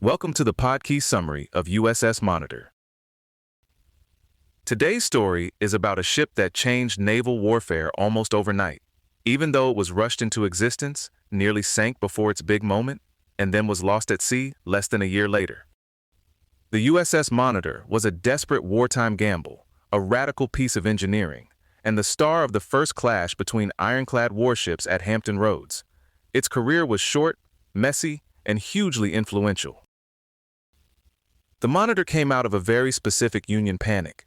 Welcome to the Podkey summary of USS Monitor. Today's story is about a ship that changed naval warfare almost overnight. Even though it was rushed into existence, nearly sank before its big moment, and then was lost at sea less than a year later. The USS Monitor was a desperate wartime gamble, a radical piece of engineering, and the star of the first clash between ironclad warships at Hampton Roads. Its career was short, messy, and hugely influential. The Monitor came out of a very specific Union panic.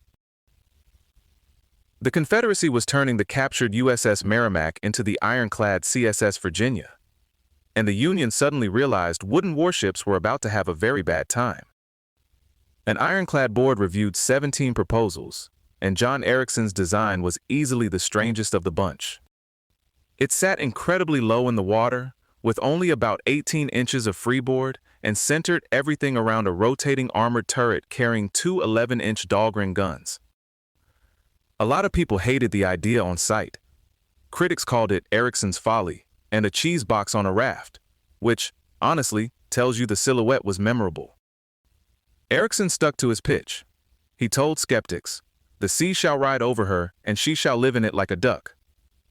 The Confederacy was turning the captured USS Merrimack into the ironclad CSS Virginia, and the Union suddenly realized wooden warships were about to have a very bad time. An ironclad board reviewed 17 proposals, and John Ericsson's design was easily the strangest of the bunch. It sat incredibly low in the water, with only about 18 inches of freeboard, and centered everything around a rotating armored turret carrying two 11-inch Dahlgren guns. A lot of people hated the idea on sight. Critics called it Ericsson's folly and a cheese box on a raft, which, honestly, tells you the silhouette was memorable. Ericsson stuck to his pitch. He told skeptics, "The sea shall ride over her, and she shall live in it like a duck."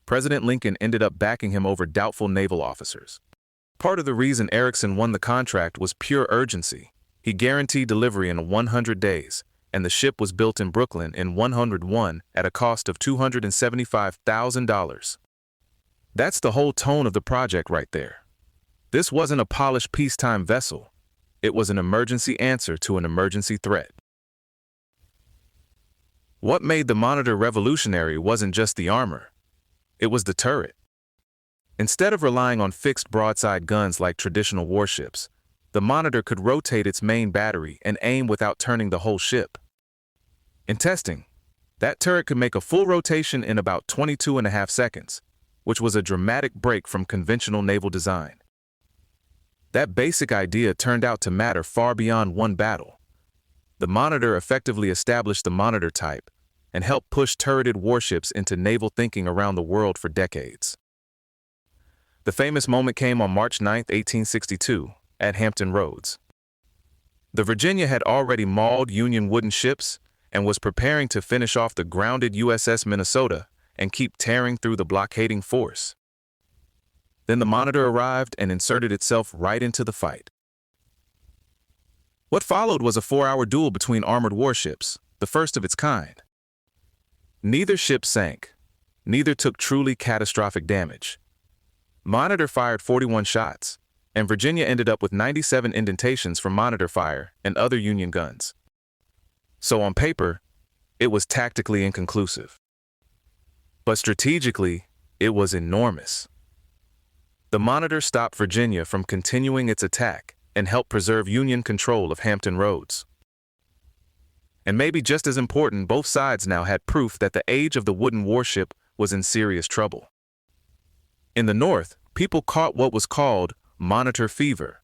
President Lincoln ended up backing him over doubtful naval officers. Part of the reason Ericsson won the contract was pure urgency. He guaranteed delivery in 100 days, and the ship was built in Brooklyn in 101 at a cost of $275,000. That's the whole tone of the project right there. This wasn't a polished peacetime vessel. It was an emergency answer to an emergency threat. What made the Monitor revolutionary wasn't just the armor. It was the turret. Instead of relying on fixed broadside guns like traditional warships, the Monitor could rotate its main battery and aim without turning the whole ship. In testing, that turret could make a full rotation in about 22.5 seconds, which was a dramatic break from conventional naval design. That basic idea turned out to matter far beyond one battle. The Monitor effectively established the Monitor type and helped push turreted warships into naval thinking around the world for decades. The famous moment came on March 9, 1862, at Hampton Roads. The Virginia had already mauled Union wooden ships and was preparing to finish off the grounded USS Minnesota and keep tearing through the blockading force. Then the Monitor arrived and inserted itself right into the fight. What followed was a 4-hour duel between armored warships, the first of its kind. Neither ship sank. Neither took truly catastrophic damage. Monitor fired 41 shots, and Virginia ended up with 97 indentations from Monitor fire and other Union guns. So on paper, it was tactically inconclusive. But strategically, it was enormous. The Monitor stopped Virginia from continuing its attack and helped preserve Union control of Hampton Roads. And maybe just as important, both sides now had proof that the age of the wooden warship was in serious trouble. In the North, people caught what was called Monitor fever,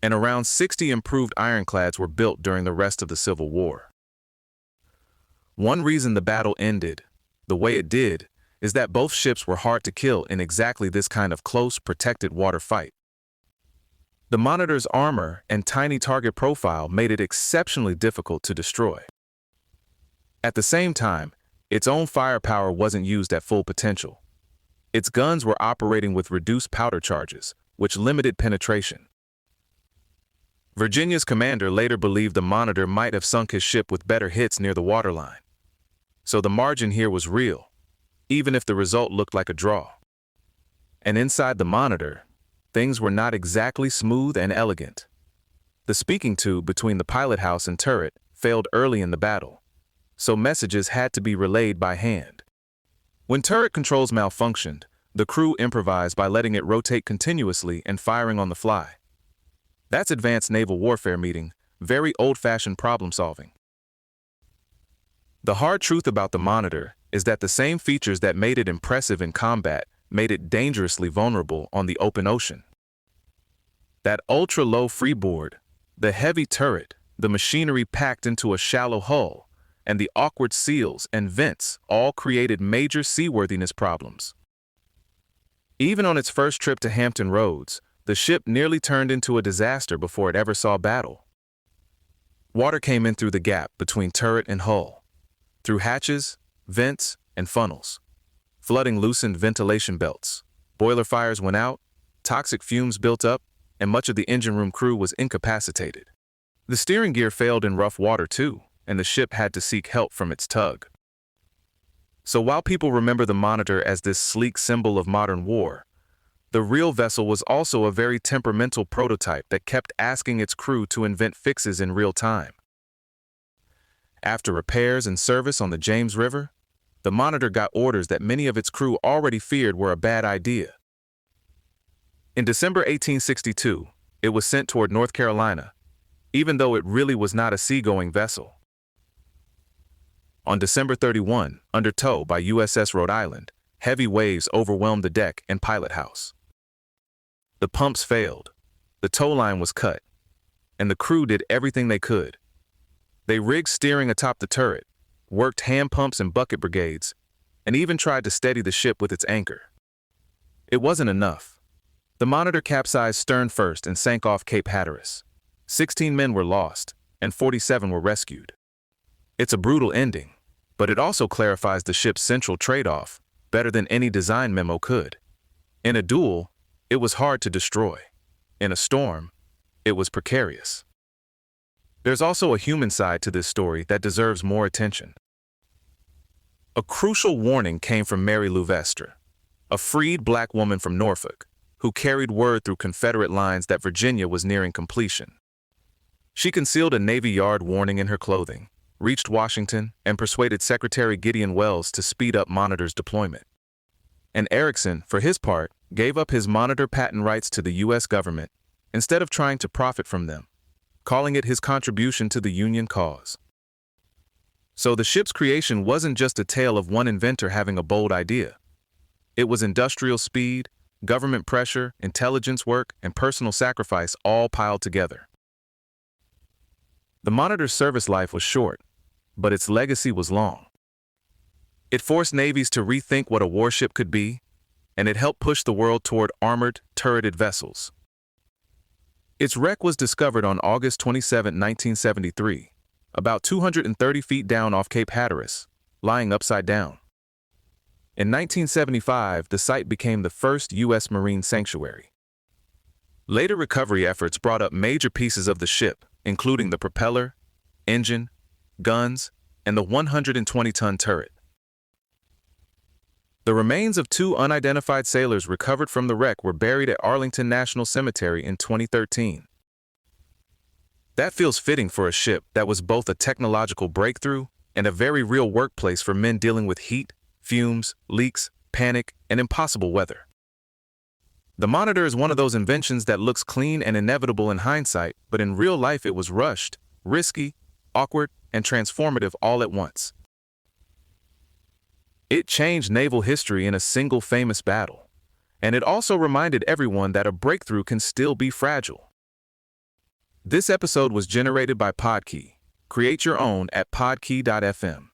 and around 60 improved ironclads were built during the rest of the Civil War. One reason the battle ended the way it did is that both ships were hard to kill in exactly this kind of close, protected water fight. The Monitor's armor and tiny target profile made it exceptionally difficult to destroy. At the same time, its own firepower wasn't used at full potential. Its guns were operating with reduced powder charges, which limited penetration. Virginia's commander later believed the Monitor might have sunk his ship with better hits near the waterline. So the margin here was real, even if the result looked like a draw. And inside the Monitor, things were not exactly smooth and elegant. The speaking tube between the pilot house and turret failed early in the battle, so messages had to be relayed by hand. When turret controls malfunctioned, the crew improvised by letting it rotate continuously and firing on the fly. That's advanced naval warfare meeting, very old-fashioned problem-solving. The hard truth about the Monitor is that the same features that made it impressive in combat made it dangerously vulnerable on the open ocean. That ultra-low freeboard, the heavy turret, the machinery packed into a shallow hull, and the awkward seals and vents all created major seaworthiness problems. Even on its first trip to Hampton Roads, the ship nearly turned into a disaster before it ever saw battle. Water came in through the gap between turret and hull, through hatches, vents, and funnels. Flooding loosened ventilation belts. Boiler fires went out, toxic fumes built up, and much of the engine room crew was incapacitated. The steering gear failed in rough water too, and the ship had to seek help from its tug. So while people remember the Monitor as this sleek symbol of modern war, the real vessel was also a very temperamental prototype that kept asking its crew to invent fixes in real time. After repairs and service on the James River, the Monitor got orders that many of its crew already feared were a bad idea. In December 1862, it was sent toward North Carolina, even though it really was not a seagoing vessel. On December 31, under tow by USS Rhode Island, heavy waves overwhelmed the deck and pilot house. The pumps failed, the tow line was cut, and the crew did everything they could. They rigged steering atop the turret, worked hand pumps and bucket brigades, and even tried to steady the ship with its anchor. It wasn't enough. The Monitor capsized stern first and sank off Cape Hatteras. 16 men were lost, and 47 were rescued. It's a brutal ending, but it also clarifies the ship's central trade-off better than any design memo could. In a duel, it was hard to destroy. In a storm, it was precarious. There's also a human side to this story that deserves more attention. A crucial warning came from Mary Louvestre, a freed black woman from Norfolk, who carried word through Confederate lines that Virginia was nearing completion. She concealed a Navy Yard warning in her clothing, reached Washington, and persuaded Secretary Gideon Welles to speed up Monitor's deployment. And Erickson, for his part, gave up his Monitor patent rights to the U.S. government instead of trying to profit from them, calling it his contribution to the Union cause. So the ship's creation wasn't just a tale of one inventor having a bold idea. It was industrial speed, government pressure, intelligence work, and personal sacrifice all piled together. The Monitor's service life was short, but its legacy was long. It forced navies to rethink what a warship could be, and it helped push the world toward armored, turreted vessels. Its wreck was discovered on August 27, 1973, about 230 feet down off Cape Hatteras, lying upside down. In 1975, the site became the first U.S. Marine sanctuary. Later recovery efforts brought up major pieces of the ship, including the propeller, engine, guns, and the 120-ton turret. The remains of 2 unidentified sailors recovered from the wreck were buried at Arlington National Cemetery in 2013. That feels fitting for a ship that was both a technological breakthrough and a very real workplace for men dealing with heat, fumes, leaks, panic, and impossible weather. The Monitor is one of those inventions that looks clean and inevitable in hindsight, but in real life it was rushed, risky, awkward, and transformative all at once. It changed naval history in a single famous battle, and it also reminded everyone that a breakthrough can still be fragile. This episode was generated by Podkey. Create your own at podkey.fm.